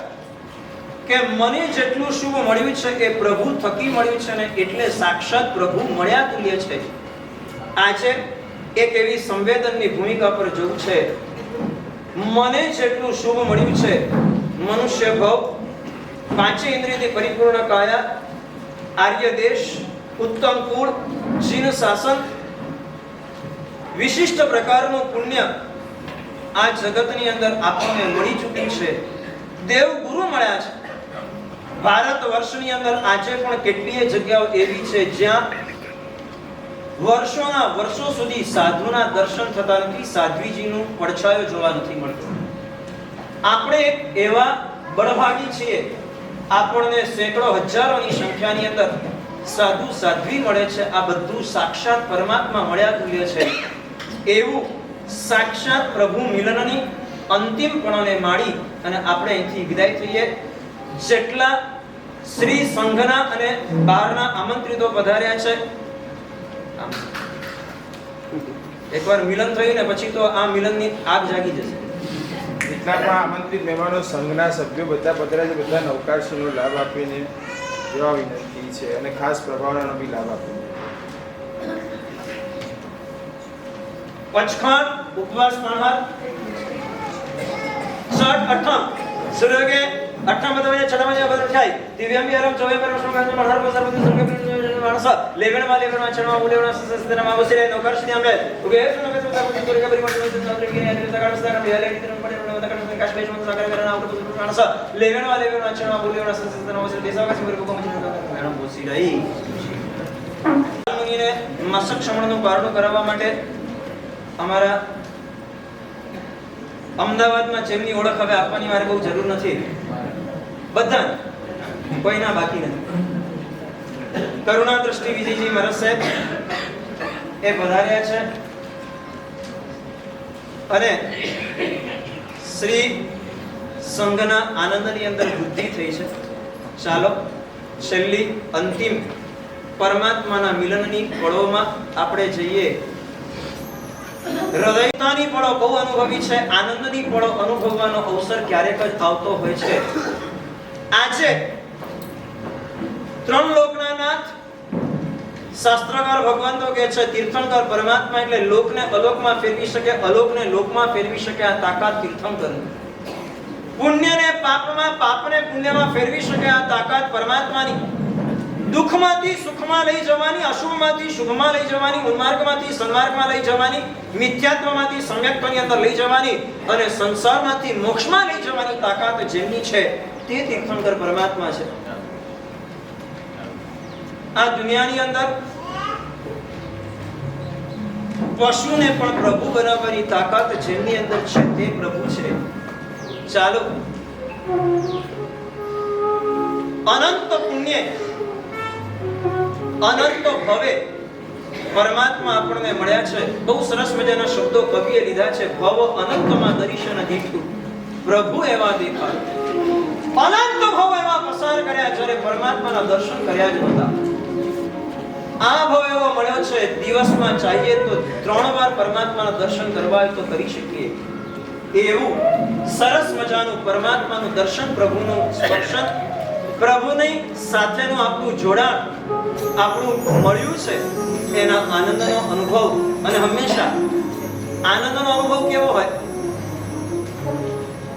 કે મને જેટલું શુભ મળ્યું છે એ પ્રભુ થકી મળ્યું છે ને એટલે સાક્ષાત પ્રભુ મળ્યા તુલ્ય છે. આજે એક એવી સંવેદનની ભૂમિકા પર જવું છે. મને જેટલું શુભ મળ્યું છે, મનુષ્ય ભવ, પાંચે ઇન્દ્રિયથી પરિપૂર્ણ કાયા, આર્ય દેશ, ઉત્તમ કુળ, જીન શાસન, વિશિષ્ટ પ્રકારનું પુણ્ય આ જગતની અંદર આપણને મળી ચૂક્યું છે. દેવ ગુરુ મળ્યા છે. ભારત વર્ષની અંદર આજે પણ કેટલીય જગ્યાઓ એવી છે જ્યાં વર્ષોના વર્ષો સુધી સાધુના દર્શન થતા નથી, સાધ્વીજીનું પડછાયો જોવા નથી મળતો. આપણે એક એવા બળભાગી છીએ, આપણને સેંકડો હજારોની સંખ્યાની અંદર સાધુ સાધ્વી મળે છે. આ બધું સાક્ષાત પરમાત્મા મળ્યા તુલ્ય છે. એવું સાક્ષાત પ્રભુ મિલનની અંતિમ પણોને માણી અને આપણે અહીંથી વિદાય થઈએ. જેટલા શ્રી સંઘના અને બહારના આમંત્રિતો પધાર્યા છે, એકવાર મિલન થયું ને પછી તો આ મિલનની આગ જાગી જશે. જેટલા પણ આમંત્રિત મહેમાનો સંઘના સભ્યો બધા પધાર્યા છે, બધા નવકારશ્રીનો લાભ આપીને જવા વિનંતી છે અને ખાસ પ્રભાવનાનો બી લાભ આપીને. પચખાન ઉપવાસ પાણહાર છઠ અઠમ સૂર્યોગે અઠમ બદવે છઠમ જે બદર થાય દિવ્યાંબી આરામ ચોવે પર પ્રશ્ન મહર પર સર્વ સંગે માણસ લેવણમાં છણવા ઉલેવણા સસ્તના વસિલે નોકરશ્રી આમે ઉગે સુનમે સુતા કુતિ તોરે કબરી માટે સંતરે કે ને તગાડ સદા કે લે કિતન પડે ન તગાડ કાશ બેશ મત સાગર કરના ઉપર તો માણસ લેવણમાં છણવા ઉલેવણા સસ્તના વસિલે દેસાવા સિમર કો મચી મેડમ બોસી રહી મુનિને મસક ક્ષમણનું બારણું કરાવવા માટે અમારા અમદાવાદમાં જેમની ઓળખ હવે આપવાની મારે બહુ જરૂર નથી, બધા કોઈના બાકી નથી. કરુણા દ્રષ્ટિ વિજયજી મહારાજ સાહેબ એ પધાર્યા છે અને શ્રી સંઘના આનંદની અંદર વૃદ્ધિ થઈ છે. ચાલો છેલ્લી અંતિમ પરમાત્માના મિલનની પળોમાં આપણે જઈએ. હૃદયતાની પળો બહુ અનુભવી છે, આનંદની પળો અનુભવવાનો અવસર ક્યારેક જ આવતો હોય છે. આજે ત્રણ લોકના નાથ શાસ્ત્રકાર ભગવાન તો કહે છે તીર્થંકર પરમાત્મા એટલે લોકને અલોકમાં ફેરવી શકે, અલોકને લોકમાં ફેરવી શકે આ તાકાત તીર્થંકર. પુણ્યને પાપમાં, પાપને પુણ્યમાં ફેરવી શકે આ તાકાત પરમાત્માની. દુઃખમાંથી સુખમાં લઈ જવાની, અશુભમાંથી શુભમાં લઈ જવાની, ઉન્માર્ગમાંથી સન્માર્ગમાં લઈ જવાની, મિથ્યાત્વમાંથી સમ્યક્ત્વની અંદર લઈ જવાની અને સંસારમાંથી મોક્ષમાં લઈ જવાની તાકાત જેમની છે તે તીર્થંકર પરમાત્મા છે. આ દુનિયાની અંદર પશુને પણ પ્રભુ બનાવવાની તાકાત જેમની અંદર છે તે પ્રભુ છે. ચાલો અનંત પુણ્ય અનંત ભવે પરમાત્મા આપણને મળ્યા છે. બહુ સરસ મજાના શબ્દો કવિએ લીધા છે. ભવ અનંતમાં દર્શન દીઠું પ્રભુ એવા દેખાય. અનંત ભવ એવા પસાર કર્યા જ્યારે પરમાત્માના દર્શન કર્યા જ નહોતા. આ ભવ એવો મળ્યો છે દિવસમાં ચાહીએ તો 3 વાર પરમાત્માના દર્શન કરવા હોય તો કરી શકીએ એવું સરસ મજાનું પરમાત્માનું દર્શન, પ્રભુનું સ્પર્શન, પ્રભુની સાથેનું આપણું જોડાણ આપણું મળ્યું છે એના આનંદનો અનુભવ. અને હંમેશા આનંદનો અનુભવ કેવો હોય?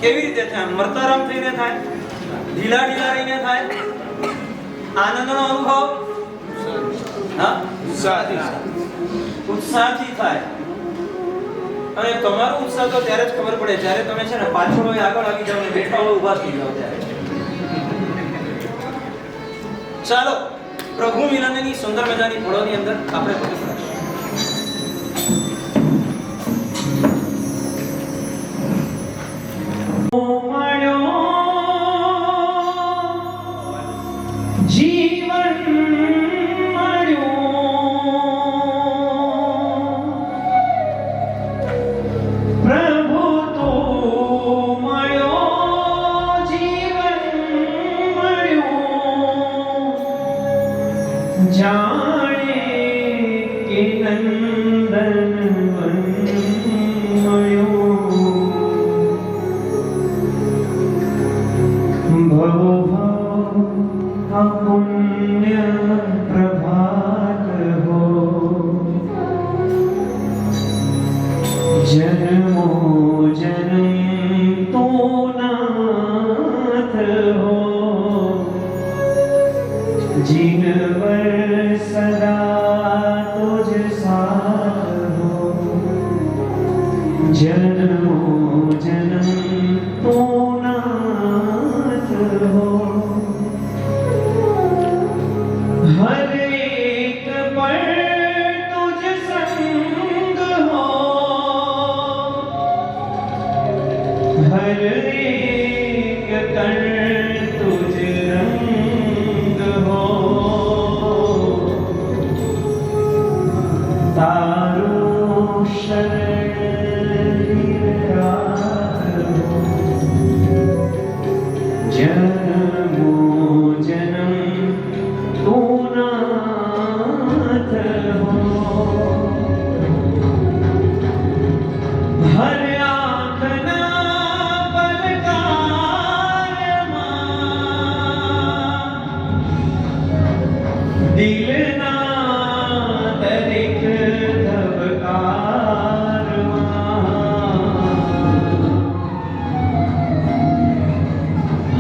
કેવી રીતે થાય? મરતારામ થઈને થાય? ઢીલા ઢીલા રહીને થાય? આનંદનો અનુભવ ઉત્સાહથી થાય. અને તમારો ઉત્સાહ તો ત્યારે જ ખબર પડે જ્યારે તમે છે ને પાછળ હોય આગળ આવી જાવ ને બેઠા હોય ઊભા થઈ જાવ ત્યારે. ચાલો પ્રભુ મિલનની સુંદર મજાની પળોની અંદર આપણે પવિત્ર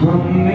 હમે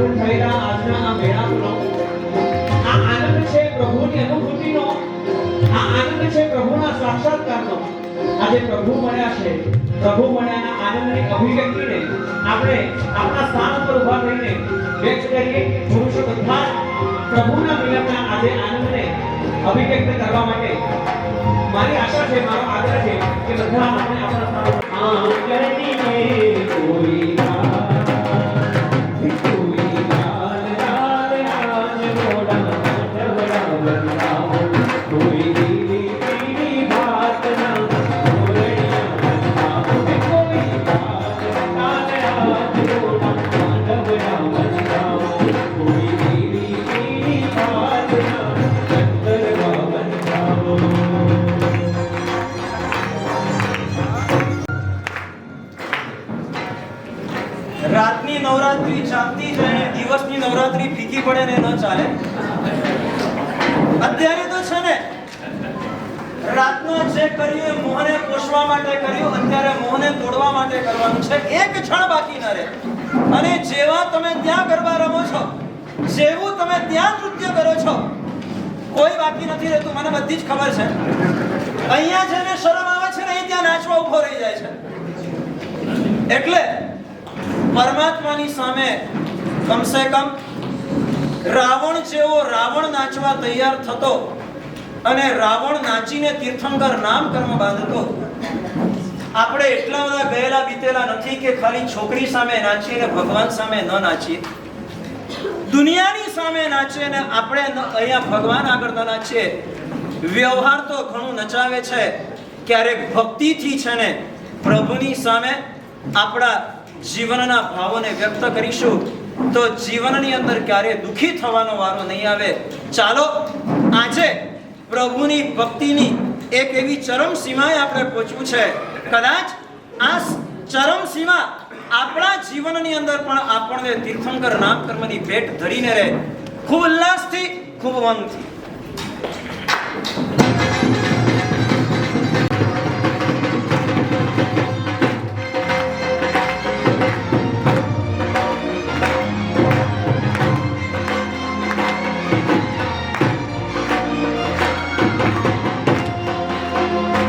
આયોજન થયેલા આજના આ મેળાપનો આ આનંદ છે પ્રભુની અનુભૂતિનો, આ આનંદ છે પ્રભુના સાક્ષાત્કારનો. આજે પ્રભુ મળ્યા છે, પ્રભુ મળ્યાના આનંદની અભિવ્યક્તિને આપણે આપણા સ્થાન પર ઊભા થઈને વ્યક્ત કરીએ. પુરુષો બધા પ્રભુના મિલનના આજે આનંદને અભિવ્યક્ત કરવા માટે મારી આશા છે, મારો આગ્રહ છે કે બધા આપણે આપણા સ્થાન પર આંગણી મેં કોઈ રાતની નવરાત્રી ચાલતી જાય, દિવસની નવરાત્રી ફીકી પડે ને ન ચાલે. અત્યારે તો છે ને રાતનો જે કર્યું એ મોહને પોષવા માટે કર્યું, અત્યારે મોહને તોડવા માટે કરવાનું છે. એક ક્ષણ બાકી ન રહે. અને જેવા તમે ત્યાં ગરબા રમો છો, જેવું તમે ત્યાં નૃત્ય કરો છો, કોઈ બાકી નથી રહેતું. મને બધી જ ખબર છે. અહીંયા જેને શરમ આવે છે ને એ ત્યાં નાચવા ઉભો રહી જાય છે. એટલે પરમાત્માની સામે કમસે કમ રાવણ જેવો રાવણ નાચવા તૈયાર થતો અને રાવણ નાચીને તીર્થંકર નામ કર્મ બાંધતો. આપણે એટલા બધા ગયેલા બીતેલા નથી કે ખાલી છોકરી સામે નાચીને ભગવાન સામે ન નાચીએ, દુનિયાની સામે નાચીએ ને આપણે અહીંયા ભગવાન આગળ ન નાચીએ. વ્યવહાર તો ઘણું નચાવે છે, ક્યારેક ભક્તિથી છે ને પ્રભુની સામે આપણા જીવનના ભાવોને વ્યક્ત કરીશું તો જીવનની અંદર ક્યારે દુખી થવાનો વારો નહીં આવે. ચાલો આજે પ્રભુની ભક્તિની એક એવી ચરમ સીમાએ આપણે પહોંચવું છે. કદાચ આ ચરમ સીમા આપણા જીવનની અંદર પણ આપણને તીર્થંકર નામ કર્મની ભેટ ધરીને રહે. ખૂબ ઉલ્લાસથી, ખૂબ ઉમંગથી.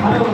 પ્રભુ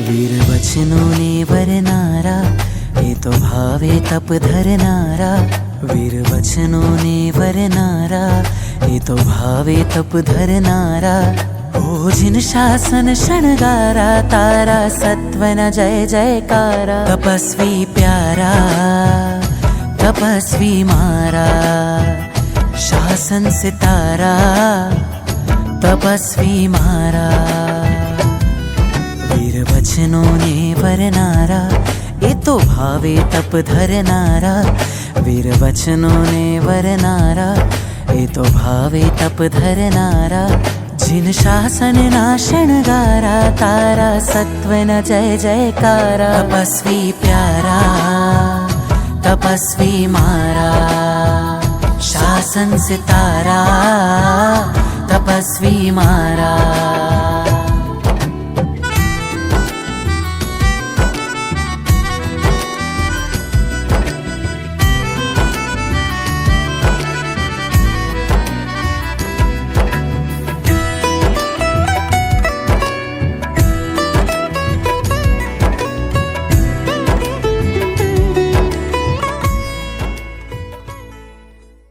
વીર વચનોને વરનારા એ તો ભાવે તપ ધરનારા વીર વચનોને વરનારા એ તો ભાવે તપ ધરનારા ભોજન શાસન શણગારા તારા સત્વન જય જયકારા તપસ્વી પ્યારા તપસ્વી મારા શાસન સિતારા તપસ્વી મારા વીર વચનોને વરનારા એ તો ભાવે તપ ધરનારા વીર વચનોને વરનારા એ તો ભાવે તપ ધરનારા जिन शासन ना शणगारा तारा सत्वन जय जयकारा तपस्वी प्यारा तपस्वी मारा शासन सितारा तपस्वी मारा